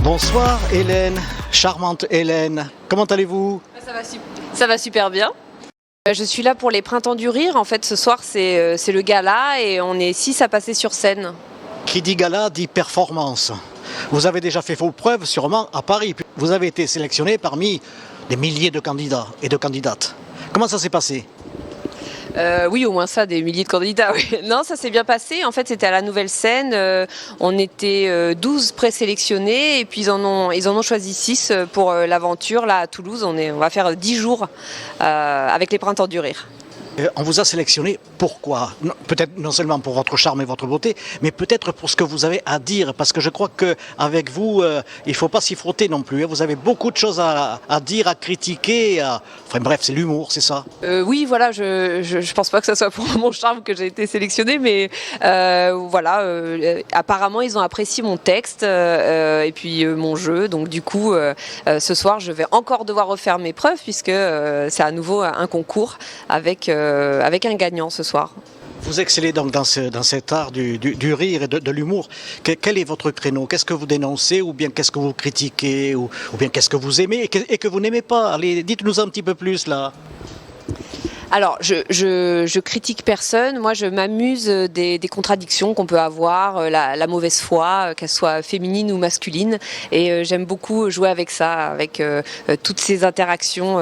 Bonsoir Hélène, charmante Hélène, comment allez-vous? Ça va super bien. Je suis là pour les Printemps du Rire. En fait, ce soir, c'est le gala et on est 6 à passer sur scène. Qui dit gala dit performance. Vous avez déjà fait vos preuves sûrement à Paris. Vous avez été sélectionné parmi des milliers de candidats et de candidates. Comment ça s'est passé? Oui, au moins ça, des milliers de candidats. Oui. Non, ça s'est bien passé. En fait, c'était à la Nouvelle Scène. On était 12 présélectionnés et puis ils en ont choisi 6 pour l'aventure là à Toulouse. On va faire 10 jours avec les Printemps du Rire. On vous a sélectionné pourquoi? Peut-être non seulement pour votre charme et votre beauté, mais peut-être pour ce que vous avez à dire. Parce que je crois qu'avec vous, il ne faut pas s'y frotter non plus. Vous avez beaucoup de choses à dire, à critiquer. Enfin bref, c'est l'humour, c'est ça? Oui, voilà, je pense pas que ça soit pour mon charme que j'ai été sélectionnée, mais voilà, apparemment ils ont apprécié mon texte et puis mon jeu. Donc du coup, ce soir, je vais encore devoir refaire mes preuves puisque c'est à nouveau un concours avec un gagnant ce soir. Vous excellez donc dans cet art du rire et de l'humour. Quel est votre créneau? Qu'est-ce que vous dénoncez ou bien qu'est-ce que vous critiquez ou bien qu'est-ce que vous aimez et que vous n'aimez pas? Allez, dites-nous un petit peu plus là. Alors, je critique personne. Moi, je m'amuse des contradictions qu'on peut avoir, la mauvaise foi, qu'elle soit féminine ou masculine. Et j'aime beaucoup jouer avec ça, avec toutes ces interactions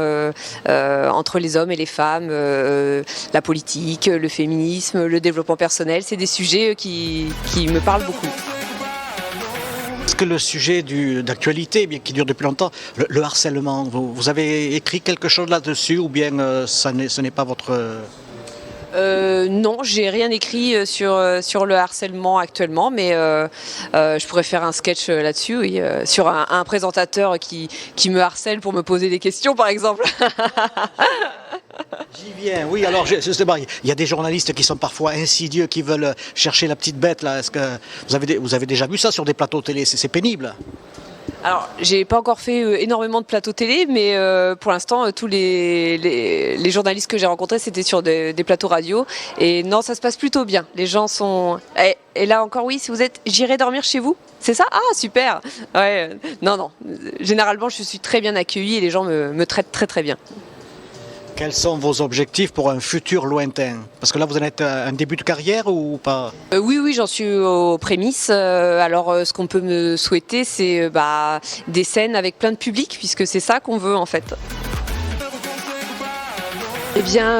entre les hommes et les femmes, la politique, le féminisme, le développement personnel. C'est des sujets qui me parlent beaucoup. Est-ce que le sujet d'actualité, bien qui dure depuis longtemps, le harcèlement, vous avez écrit quelque chose là-dessus ou bien ce n'est pas votre... Non, j'ai rien écrit sur le harcèlement actuellement, mais je pourrais faire un sketch là-dessus, oui, sur un présentateur qui me harcèle pour me poser des questions, par exemple. J'y viens, oui, alors justement, il y a des journalistes qui sont parfois insidieux, qui veulent chercher la petite bête, là. Est-ce que vous avez déjà vu ça sur des plateaux télé? C'est pénible. Alors, j'ai pas encore fait énormément de plateaux télé, mais pour l'instant, tous les journalistes que j'ai rencontrés, c'était sur des plateaux radio. Et non, ça se passe plutôt bien. Les gens sont... Et là encore, oui, si vous êtes... J'irai dormir chez vous? C'est ça? Ah, super! Ouais, non. Généralement, je suis très bien accueillie et les gens me traitent très très bien. Quels sont vos objectifs pour un futur lointain? Parce que là, vous en êtes à un début de carrière ou pas? Oui, j'en suis aux prémices. Alors, ce qu'on peut me souhaiter, c'est des scènes avec plein de public, puisque c'est ça qu'on veut en fait. Eh bien,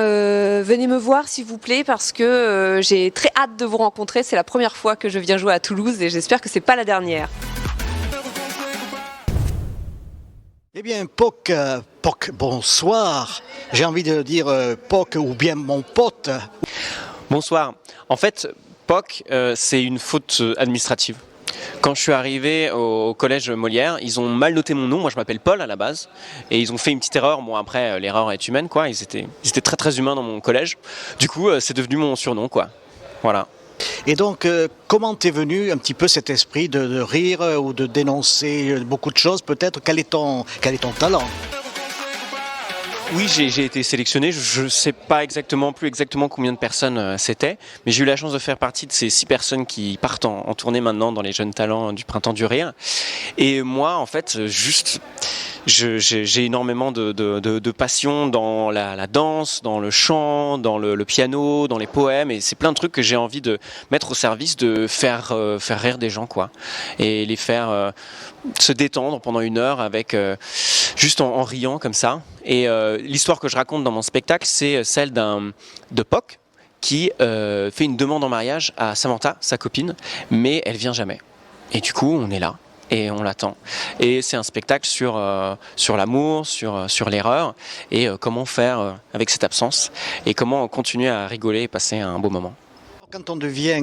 venez me voir s'il vous plaît, parce que j'ai très hâte de vous rencontrer. C'est la première fois que je viens jouer à Toulouse et j'espère que c'est pas la dernière. Eh bien, Poc, bonsoir. J'ai envie de dire Poc ou bien mon pote. Bonsoir. En fait, POC, c'est une faute administrative. Quand je suis arrivé au collège Molière, ils ont mal noté mon nom. Moi, je m'appelle Paul à la base. Et ils ont fait une petite erreur. Bon, après, l'erreur est humaine, quoi. Ils étaient très, très humains dans mon collège. Du coup, c'est devenu mon surnom, quoi. Voilà. Et donc, comment t'es venu un petit peu cet esprit de rire ou de dénoncer beaucoup de choses peut-être? Quel est ton talent? Oui, j'ai été sélectionné. Je ne sais pas plus exactement combien de personnes c'était, mais j'ai eu la chance de faire partie de ces 6 personnes qui partent en tournée maintenant dans les jeunes talents du Printemps du Rire. Et moi, en fait, j'ai énormément de passion dans la danse, dans le chant, dans le piano, dans les poèmes, et c'est plein de trucs que j'ai envie de mettre au service de faire rire des gens, quoi, et les faire se détendre pendant 1 heure avec juste en riant comme ça. Et l'histoire que je raconte dans mon spectacle, c'est celle de Poc qui fait une demande en mariage à Samantha, sa copine, mais elle vient jamais. Et du coup, on est là. Et on l'attend. Et c'est un spectacle sur l'amour, sur l'erreur, et comment faire avec cette absence, et comment continuer à rigoler et passer un beau moment. Quand on devient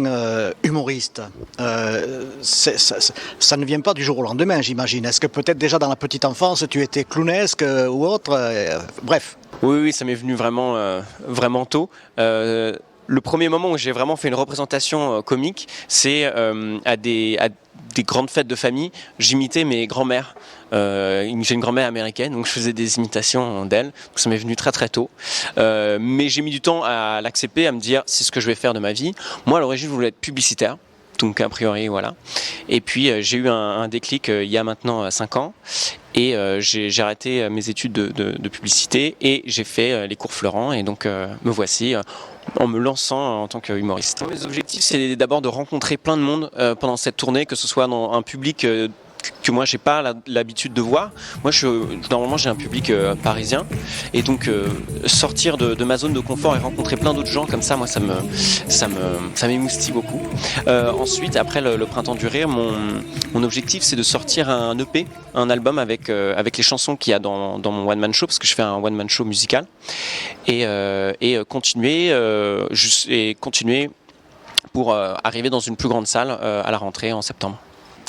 humoriste, ça ne vient pas du jour au lendemain, j'imagine. Est-ce que peut-être déjà dans la petite enfance, tu étais clownesque ou autre? Bref. Oui, ça m'est venu vraiment tôt. Le premier moment où j'ai vraiment fait une représentation comique, c'est à des grandes fêtes de famille, j'imitais mes grands-mères. J'ai une grand-mère américaine, donc je faisais des imitations d'elle. Donc ça m'est venu très très tôt. Mais j'ai mis du temps à l'accepter, à me dire c'est ce que je vais faire de ma vie. Moi à l'origine je voulais être publicitaire. Donc a priori voilà. Et puis j'ai eu un déclic il y a maintenant 5 ans et j'ai arrêté mes études de publicité et j'ai fait les cours Florent et donc me voici en me lançant en tant qu'humoriste. Mes objectifs c'est d'abord de rencontrer plein de monde pendant cette tournée, que ce soit dans un public que moi j'ai pas l'habitude de voir. Moi normalement j'ai un public parisien et donc sortir de ma zone de confort et rencontrer plein d'autres gens comme ça, moi ça m'émoustille beaucoup. Ensuite après le Printemps du Rire, mon objectif c'est de sortir un EP, un album avec les chansons qu'il y a dans mon one man show, parce que je fais un one man show musical et continuer pour arriver dans une plus grande salle à la rentrée en septembre.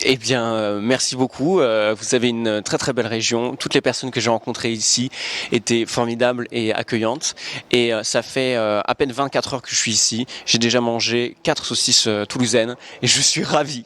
Eh bien, merci beaucoup. Vous avez une très très belle région. Toutes les personnes que j'ai rencontrées ici étaient formidables et accueillantes. Et ça fait à peine 24 heures que je suis ici. J'ai déjà mangé 4 saucisses toulousaines et je suis ravi.